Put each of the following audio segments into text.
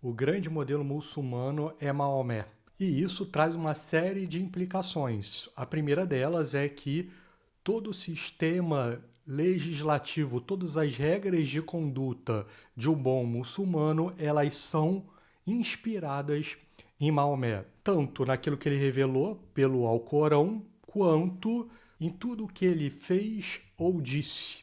o grande modelo muçulmano é Maomé. E isso traz uma série de implicações. A primeira delas é que todo o sistema legislativo, todas as regras de conduta de um bom muçulmano, elas são inspiradas em Maomé, tanto naquilo que ele revelou pelo Alcorão, quanto em tudo o que ele fez ou disse.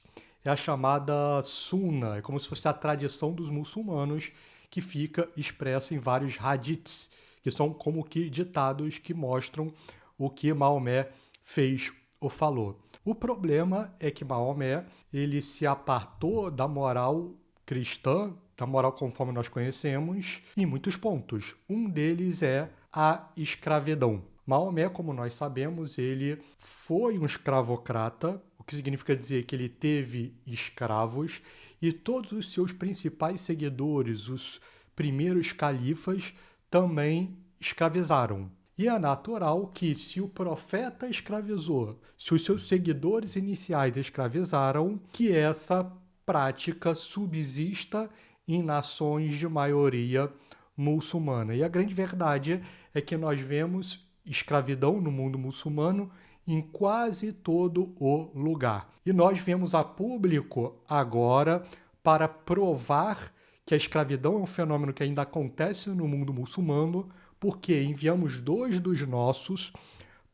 É a chamada Sunna, é como se fosse a tradição dos muçulmanos que fica expressa em vários hadiths, que são como que ditados que mostram o que Maomé fez ou falou. O problema é que Maomé ele se apartou da moral cristã, da moral conforme nós conhecemos, em muitos pontos. Um deles é a escravidão. Maomé, como nós sabemos, ele foi um escravocrata, o que significa dizer que ele teve escravos, e todos os seus principais seguidores, os primeiros califas, também escravizaram. E é natural que, se o profeta escravizou, se os seus seguidores iniciais escravizaram, que essa prática subsista em nações de maioria muçulmana. E a grande verdade é que nós vemos escravidão no mundo muçulmano em quase todo o lugar. E nós vemos a público agora para provar que a escravidão é um fenômeno que ainda acontece no mundo muçulmano, porque enviamos 2 dos nossos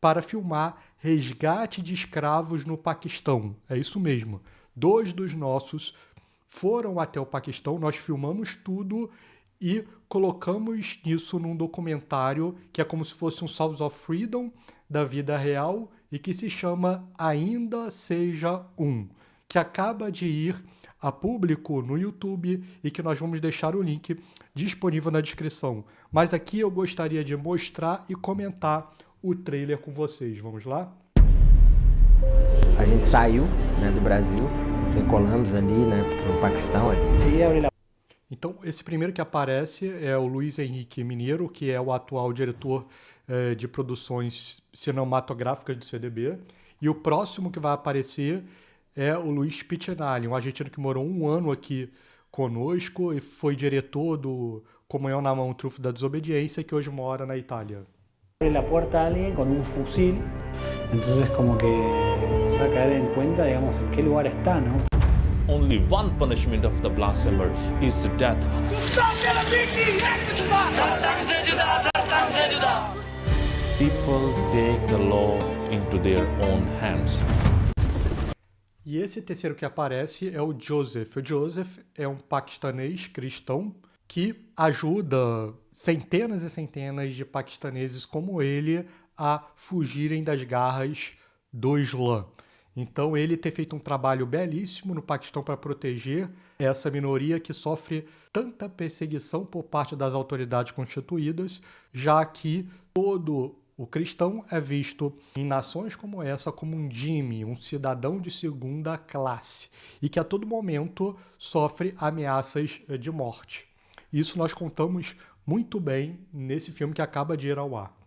para filmar resgate de escravos no Paquistão. É isso mesmo. 2 dos nossos foram até o Paquistão, nós filmamos tudo e colocamos isso num documentário que é como se fosse um Sounds of Freedom da vida real e que se chama Ainda Seja Um, que acaba de ir a público no YouTube e que nós vamos deixar o link disponível na descrição. Mas aqui eu gostaria de mostrar e comentar o trailer com vocês. Vamos lá? A gente saiu, né, do Brasil, decolamos ali, né, pro Paquistão. Então, esse primeiro que aparece é o Luiz Henrique Mineiro, que é o atual diretor de produções cinematográficas do CDB. E o próximo que vai aparecer é o Luiz Piccinelli, um argentino que morou 1 ano aqui conosco e foi diretor do Comunhão na Mão, Trunfo da Desobediência, que hoje mora na Itália. Abre la puerta a alguien con un fusil, entonces como que nos a caer en cuenta, digamos, en qué lugar está, ¿no? Only one punishment of the blasphemer is death. People take the law into their own hands. E esse terceiro que aparece é o Joseph. O Joseph é um paquistanês cristão que ajuda centenas e centenas de paquistaneses como ele a fugirem das garras do Islã. Então, ele tem feito um trabalho belíssimo no Paquistão para proteger essa minoria que sofre tanta perseguição por parte das autoridades constituídas, já que todo o cristão é visto em nações como essa como um dhimmi, um cidadão de segunda classe, e que a todo momento sofre ameaças de morte. Isso nós contamos muito bem nesse filme que acaba de ir ao ar.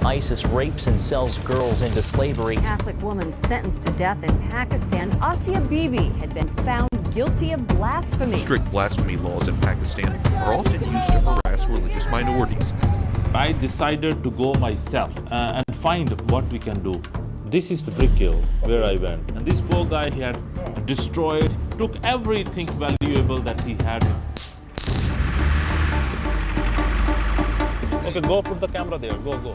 ISIS rapes and sells girls into slavery. Catholic woman sentenced to death in Pakistan, Asia Bibi, had been found guilty of blasphemy. Strict blasphemy laws in Pakistan are often used to harass religious minorities. I decided to go myself and find what we can do. This is the brick hill where I went. And this poor guy, he had destroyed, took everything valuable that he had. Okay, go put the camera there, go.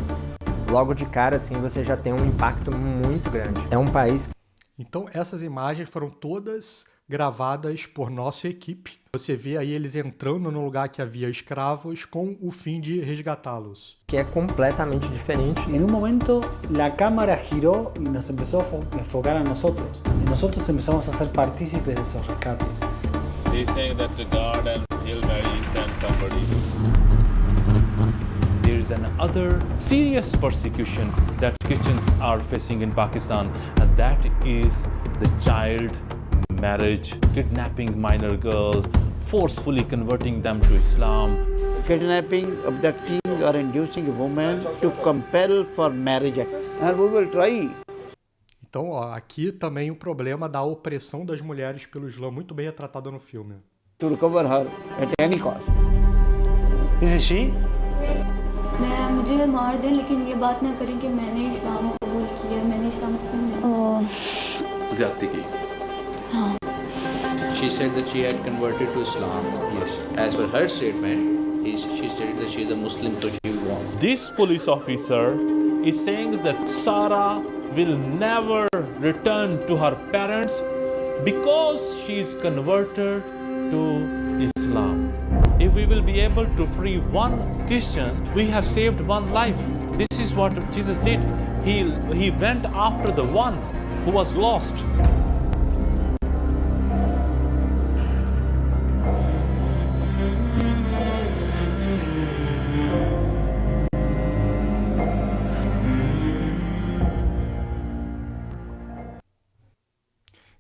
Logo de cara, assim, você já tem um impacto muito grande. É um país... Então, essas imagens foram todas gravadas por nossa equipe. Você vê aí eles entrando no lugar que havia escravos com o fim de resgatá-los. que é completamente diferente. En un momento la cámara giró y nos empezó a enfocar a nosotros. Y nosotros empezamos a ser partícipes de esos rescates. He's saying that the guard and he'll marry send somebody. There is another serious persecution that Christians are facing in Pakistan, and that is the child marriage, kidnapping minor girl, forcefully converting them to Islam. Kidnapping, abducting or inducing a woman to compel for marriage. And we will try. Então, ó, aqui também o problema da opressão das mulheres pelo Islã muito bem retratado no filme. to recover her at any cost. This is she? मुझे मार दें लेकिन ये बात ना करें कि मैंने इस्लाम कबूल किया, मैंने इस्लाम ज्यादती की। She said that she had converted to Islam. Yes. As per her statement, she stated that she is a Muslim, so she won't. This police officer is saying that Sarah will never return to her parents because she is converted to Islam. If we will be able to free one Christian, we have saved one life. This is what Jesus did. He went after the one who was lost.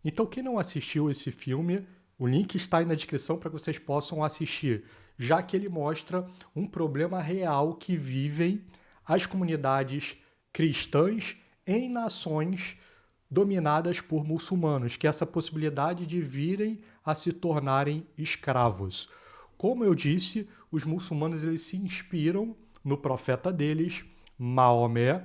Então, quem não assistiu esse filme, o link está aí na descrição para que vocês possam assistir, já que ele mostra um problema real que vivem as comunidades cristãs em nações dominadas por muçulmanos, que é essa possibilidade de virem a se tornarem escravos. Como eu disse, os muçulmanos eles se inspiram no profeta deles, Maomé,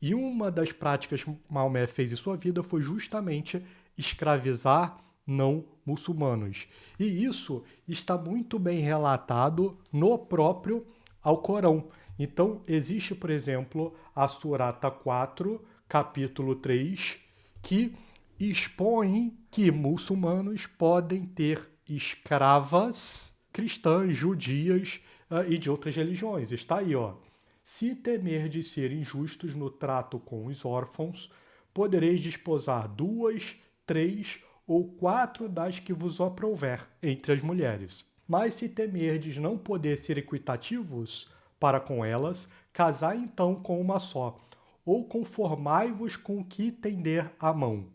e uma das práticas que Maomé fez em sua vida foi justamente escravizar não muçulmanos. E isso está muito bem relatado no próprio Alcorão. Então, existe, por exemplo, a Surata 4, capítulo 3, que expõe que muçulmanos podem ter escravas cristãs, judias e de outras religiões. Está aí, ó. Se temerdes ser injustos no trato com os órfãos, podereis desposar 2, 3 ou 4 das que vos aprouver entre as mulheres. Mas se temerdes não poder ser equitativos para com elas, casai então com uma só, ou conformai-vos com o que tender à mão.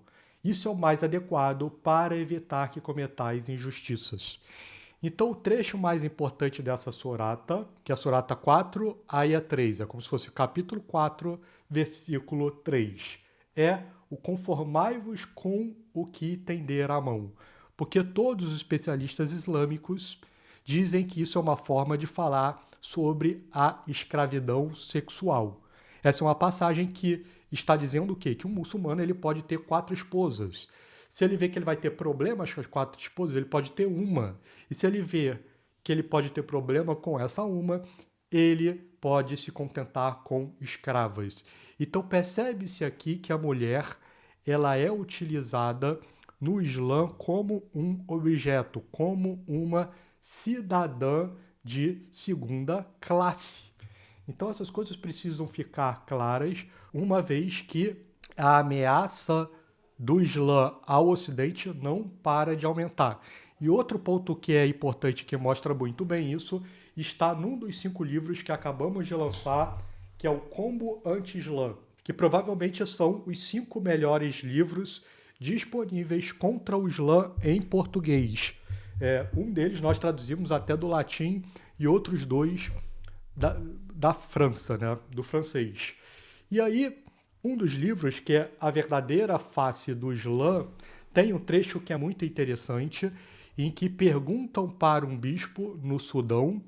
Isso é o mais adequado para evitar que cometais injustiças. Então, o trecho mais importante dessa surata, que é a surata 4, aia 3, é como se fosse o capítulo 4, versículo 3, é o conformai-vos com o que tender à mão. Porque todos os especialistas islâmicos dizem que isso é uma forma de falar sobre a escravidão sexual. Essa é uma passagem que está dizendo o quê? Que um muçulmano ele pode ter 4 esposas. Se ele vê que ele vai ter problemas com as 4 esposas, ele pode ter uma. E se ele vê que ele pode ter problema com essa uma, ele pode se contentar com escravas. Então percebe-se aqui que a mulher ela é utilizada no Islã como um objeto, como uma cidadã de segunda classe. Então essas coisas precisam ficar claras, uma vez que a ameaça do Islã ao Ocidente não para de aumentar. E outro ponto que é importante, que mostra muito bem isso, está num dos 5 livros que acabamos de lançar, que é o Combo Anti-Islã, que provavelmente são os 5 melhores livros disponíveis contra o Islã em português. Um deles nós traduzimos até do latim e outros 2 da França, né? Do francês. E aí, um dos livros, que é A Verdadeira Face do Islã, tem um trecho que é muito interessante, em que perguntam para um bispo no Sudão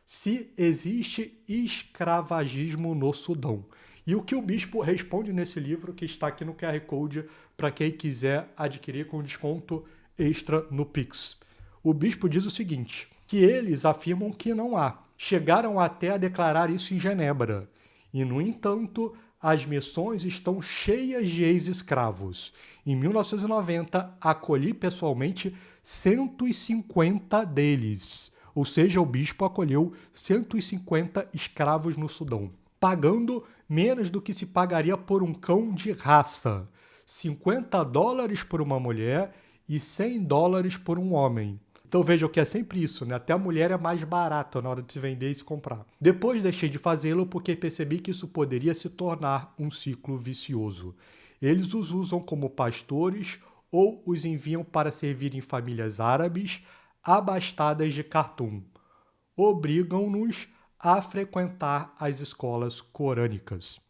se existe escravagismo no Sudão. E o que o bispo responde nesse livro, que está aqui no QR Code, para quem quiser adquirir com desconto extra no Pix. O bispo diz o seguinte, que eles afirmam que não há. Chegaram até a declarar isso em Genebra. E, no entanto, as missões estão cheias de ex-escravos. Em 1990, acolhi pessoalmente 150 deles. Ou seja, o bispo acolheu 150 escravos no Sudão, pagando menos do que se pagaria por um cão de raça. $50 por uma mulher e $100 por um homem. Então vejam que é sempre isso, né? Até a mulher é mais barata na hora de se vender e se comprar. Depois deixei de fazê-lo porque percebi que isso poderia se tornar um ciclo vicioso. Eles os usam como pastores ou os enviam para servir em famílias árabes abastadas de Khartoum. Obrigam-nos a frequentar as escolas corânicas.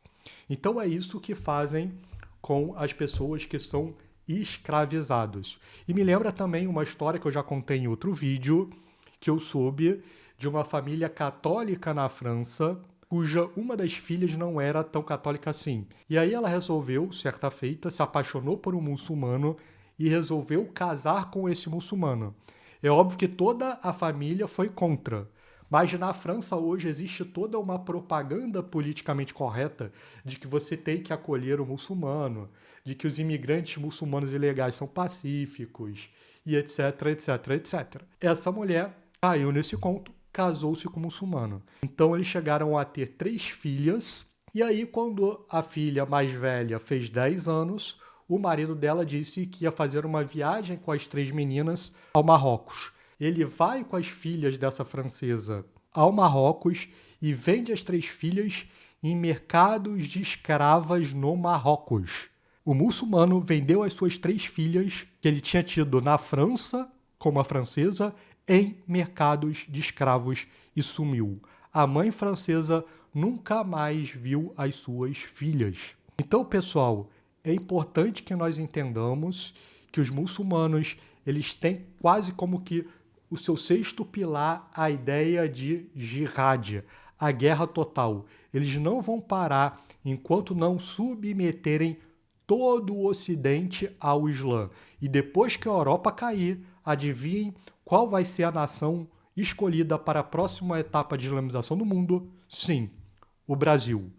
Então é isso que fazem com as pessoas que são escravizados. E me lembra também uma história que eu já contei em outro vídeo, que eu soube de uma família católica na França, cuja uma das filhas não era tão católica assim. E aí ela resolveu, certa feita, se apaixonou por um muçulmano e resolveu casar com esse muçulmano. É óbvio que toda a família foi contra, mas na França hoje existe toda uma propaganda politicamente correta de que você tem que acolher o muçulmano, de que os imigrantes muçulmanos ilegais são pacíficos, e etc, etc, etc. Essa mulher caiu nesse conto, casou-se com o muçulmano. Então eles chegaram a ter 3 filhas, e aí quando a filha mais velha fez 10 anos, o marido dela disse que ia fazer uma viagem com as 3 meninas ao Marrocos. Ele vai com as filhas dessa francesa ao Marrocos e vende as 3 filhas em mercados de escravas no Marrocos. O muçulmano vendeu as suas 3 filhas que ele tinha tido na França, como a francesa, em mercados de escravos e sumiu. A mãe francesa nunca mais viu as suas filhas. Então, pessoal, é importante que nós entendamos que os muçulmanos, eles têm quase como que o seu 6º pilar a ideia de jihad, a guerra total. Eles não vão parar enquanto não submeterem todo o Ocidente ao Islã. E depois que a Europa cair, adivinhem qual vai ser a nação escolhida para a próxima etapa de islamização do mundo? Sim, o Brasil.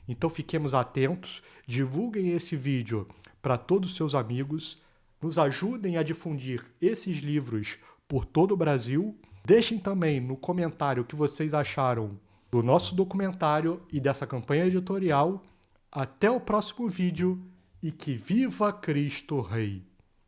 Então fiquemos atentos, divulguem esse vídeo para todos os seus amigos, nos ajudem a difundir esses livros por todo o Brasil. Deixem também no comentário o que vocês acharam do nosso documentário e dessa campanha editorial. Até o próximo vídeo e que viva Cristo Rei!